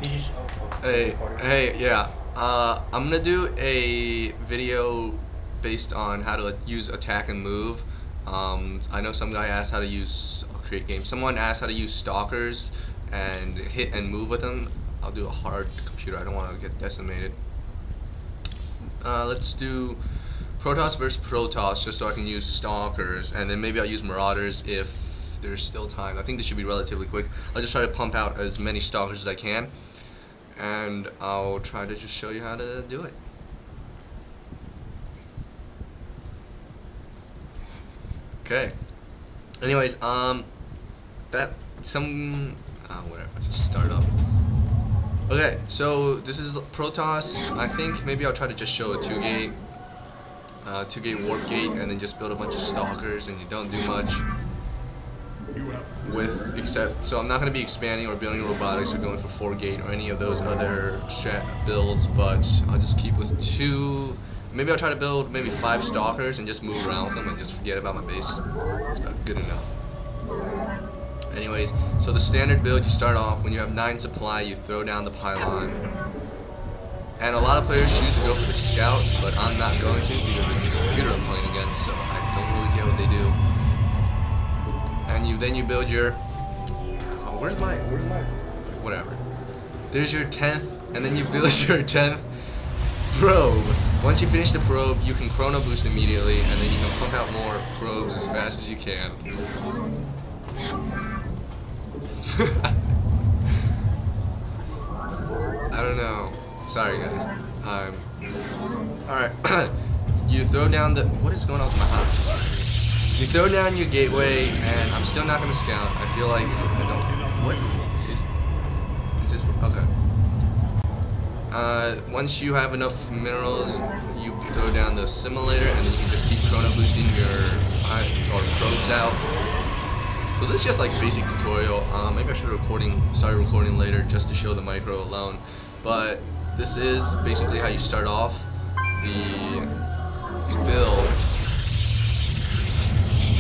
Hey, yeah. I'm gonna do a video based on how to use attack and move. I know some guy asked how to use create game. Someone asked how to use stalkers and hit and move with them. I'll do a hard computer. I don't want to get decimated. Let's do Protoss versus Protoss just so I can use stalkers, and then maybe I'll use Marauders if there's still time. I think this should be relatively quick. I'll just try to pump out as many stalkers as I can, and I'll try to just show you how to do it. Okay. Anyways, whatever. Just start up. Okay, so this is Protoss. I think maybe I'll try to just show a two-gate warp gate, and then just build a bunch of stalkers, and you don't do much with so I'm not going to be expanding or building robotics or going for 4-gate or any of those other builds, but I'll just keep with 2. Maybe I'll try to build maybe 5 stalkers and just move around with them and just forget about my base. That's about good enough. Anyways, so the standard build, you start off when you have 9 supply, you throw down the pylon. And a lot of players choose to go for the scout, but I'm not going to because it's a computer I'm playing against, so I don't really care what they do. And then you build your where's my whatever. There's your 10th, and then you build your 10th probe. Once you finish the probe, you can chrono boost immediately, and then you can pump out more probes as fast as you can. I don't know. Sorry guys. Alright. You throw down the what is going on with my house? You throw down your gateway, and I'm still not gonna scout. I feel like I don't what is this okay. Once you have enough minerals, you throw down the simulator, and then you can just keep chrono boosting your probes out. So this is just like basic tutorial. Maybe I should have started recording later just to show the micro alone. But this is basically how you start off the build.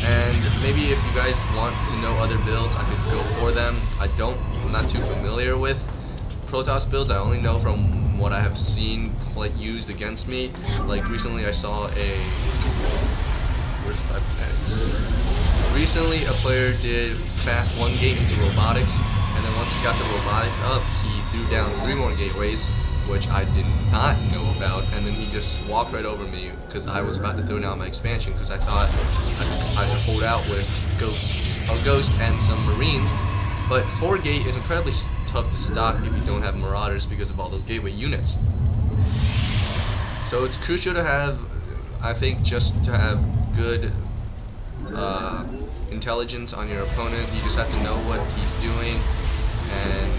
And maybe if you guys want to know other builds, I could go for them. I'm not too familiar with Protoss builds. I only know from what I have seen used against me. Like recently I saw recently a player did fast 1-gate into robotics, and then once he got the robotics up, he threw down 3 more gateways, which I did not know about, and then he just walked right over me because I was about to throw down my expansion because I thought I could hold out with a ghost and some marines. But 4-gate is incredibly tough to stop if you don't have marauders because of all those gateway units. So it's crucial to have, I think, just to have good intelligence on your opponent. You just have to know what he's doing, and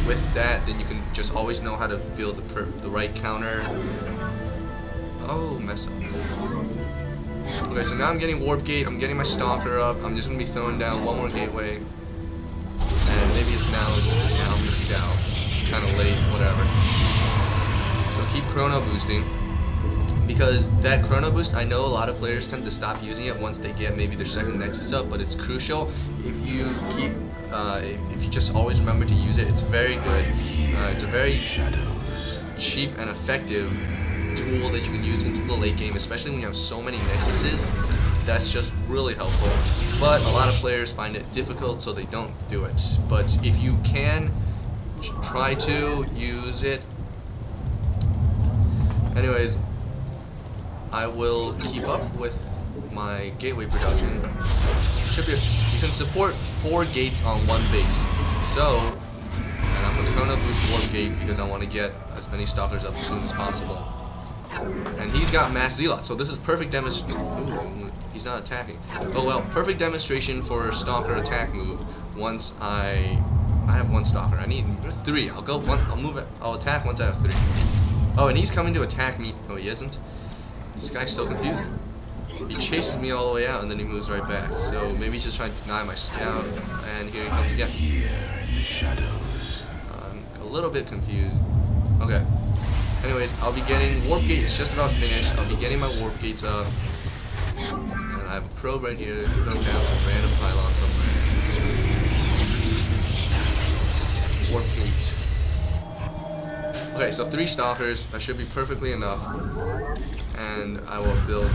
with that, then you can just always know how to build the right counter. Oh, mess up. Okay, so now I'm getting warp gate. I'm getting my stalker up. I'm just gonna be throwing down 1 more gateway, and maybe it's now I'm the scout. Kind of late, whatever. So keep chrono boosting. Because that chrono boost, I know a lot of players tend to stop using it once they get maybe their 2nd nexus up, but it's crucial if you just always remember to use it. It's very good. It's a very cheap and effective tool that you can use into the late game, especially when you have so many nexuses. That's just really helpful. But a lot of players find it difficult, so they don't do it. But if you can, try to use it. Anyways, I will keep up with my gateway production. You can support 4 gates on 1 base. So, and I'm gonna chrono boost warp gate because I want to get as many stalkers up as soon as possible. And he's got mass zealots, so this is perfect demonstration. Ooh, he's not attacking. Oh well, perfect demonstration for a stalker attack move. Once I have 1 stalker. I need 3. I'll attack once I have 3. Oh, and he's coming to attack me. Oh, he isn't. This guy's so confusing. He chases me all the way out and then he moves right back. So maybe he's just trying to deny my scout, and here he comes again. I'm a little bit confused. Okay. Anyways, I'll be getting warp gate is just about finished. I'll be getting my warp gates up. And I have a probe right here, throwing down some random pylon somewhere. or 8. Okay, so 3 stalkers, that should be perfectly enough. And I will build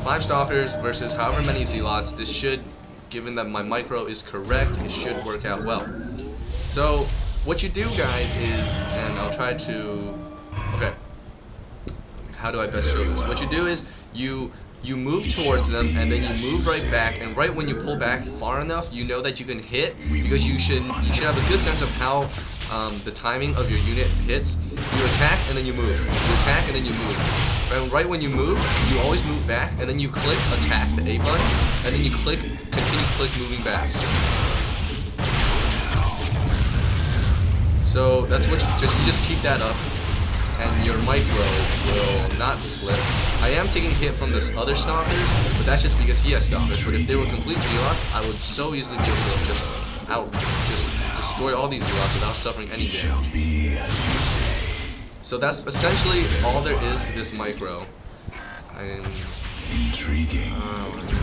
5 stalkers versus however many zealots. This should, given that my micro is correct, it should work out well. So what you do, guys, is, and I'll try to, okay, how do I best show this? What you do is you move towards them, and then you move right back, and right when you pull back far enough, you know that you can hit, because you should have a good sense of how the timing of your unit hits. You attack and then you move. You attack and then you move. And right when you move, you always move back, and then you click attack, the A button, and then you continue click moving back. So that's what you just keep that up, and your micro will not slip. I am taking a hit from the other stalkers, but that's just because he has stalkers. But if they were complete zealots, I would so easily be able to just destroy all these zealots without suffering any damage. So that's essentially all there is to this micro. Intriguing.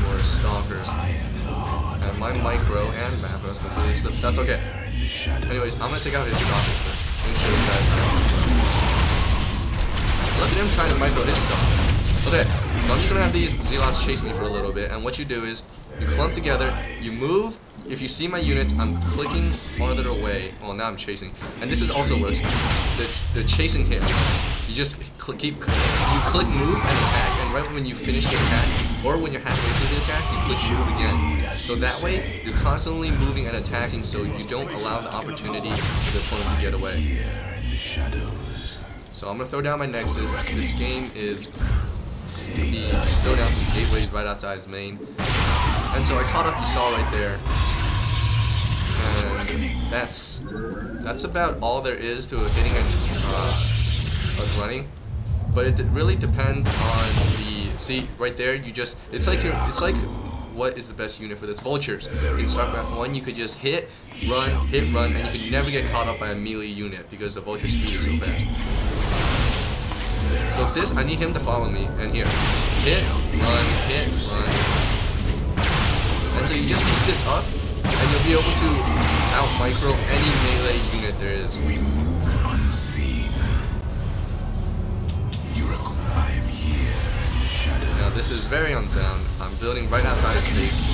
More stalkers. And my micro and macro is completely slipped. That's okay. Anyways, I'm gonna take out his stalkers first and show you guys how. Look at him trying to micro his stuff. Okay, so I'm just gonna have these zealots chase me for a little bit, and what you do is you clump together, you move. If you see my units, I'm clicking farther away. Well, now I'm chasing, and this is also works. The chasing hit. You just click move and attack, and right when you finish the attack, or when you're halfway through the attack, you click move again. So that way, you're constantly moving and attacking, so you don't allow the opportunity for the opponent to get away. So I'm gonna throw down my Nexus. This game is the throw down some gateways right outside his main, and so I caught up. You saw right there, and that's about all there is to hitting and running. But it really depends on the. See right there, it's like what is the best unit for this? Vultures. In Starcraft 1, you could just hit, run, and you could never get caught up by a melee unit because the vulture speed is so fast. So this, I need him to follow me, and here, hit, run, and so you just keep this up, and you'll be able to out-micro any melee unit there is. Now this is very unsound. I'm building right outside his face,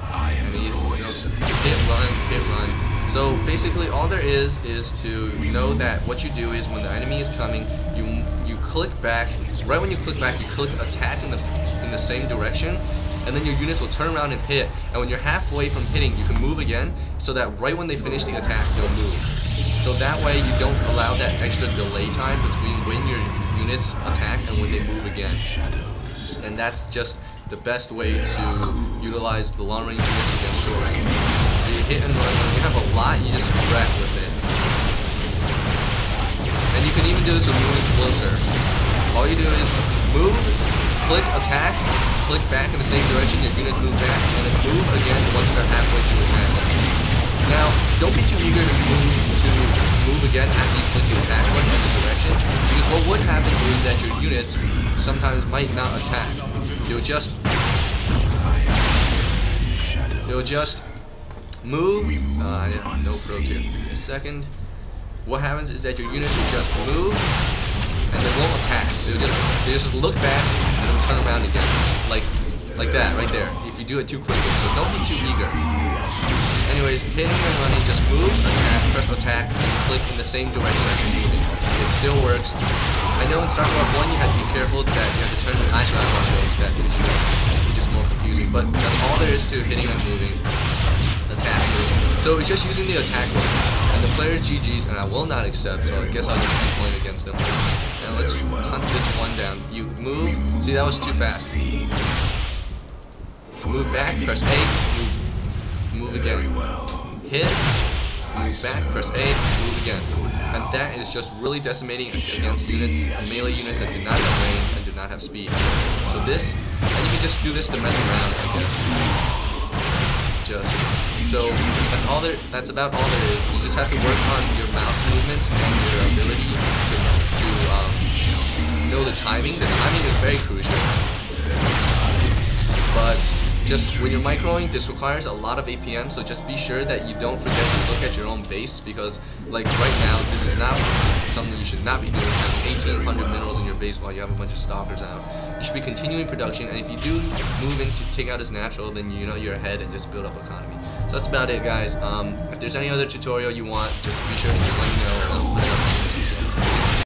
and he's hit, run. So basically all there is to know that what you do is when the enemy is coming, you click back. Right when you click back, you click attack in the same direction, and then your units will turn around and hit. And when you're halfway from hitting, you can move again, so that right when they finish the attack, they'll move. So that way you don't allow that extra delay time between when your units attack and when they move again. And that's just the best way to utilize the long range units against short range. So you hit and run, and when you have a lot, you just wreck with it. And you can even do this with moving closer. All you do is move, click, attack, click back in the same direction, your units move back, and then move again once they're halfway through attack. Now, don't be too eager to move again after you click the attack button in the direction, because what would happen is that your units sometimes might not attack. They'll just move. No pro tip. Give me a second. What happens is that your units will just move, and they won't attack. They just look back and then turn around again, like that right there. If you do it too quickly, so don't be too eager. Anyways, hitting and running, just move, attack, press attack, and click in the same direction as you're moving. It still works. I know in Starcraft 1 you have to be careful that you have to turn the actual range. That gives you guys, it's just more confusing. But that's all there is to hitting and moving. Attack, move. So it's just using the attack button. And the player is GG's, and I will not accept, so I guess I'll just keep playing against them. And let's hunt this one down. You move. See, that was too fast. Move back, press A, move again. Hit, move back, press A, move again. And that is just really decimating against units, melee units that do not have range and do not have speed. So this, and you can just do this to mess around, I guess. So that's about all there is. You just have to work on your mouse movements and your ability to know the timing. The timing is very crucial. But just when you're microing, this requires a lot of APM, so just be sure that you don't forget to look at your own base, because like right now, this is something you should not be doing, having 1,800 minerals in your base while you have a bunch of stalkers out. You should be continuing production, and if you do move into take out as natural, then you know you're ahead and just build up economy. So that's about it, guys. If there's any other tutorial you want, just be sure to just let me know, and I'll put it up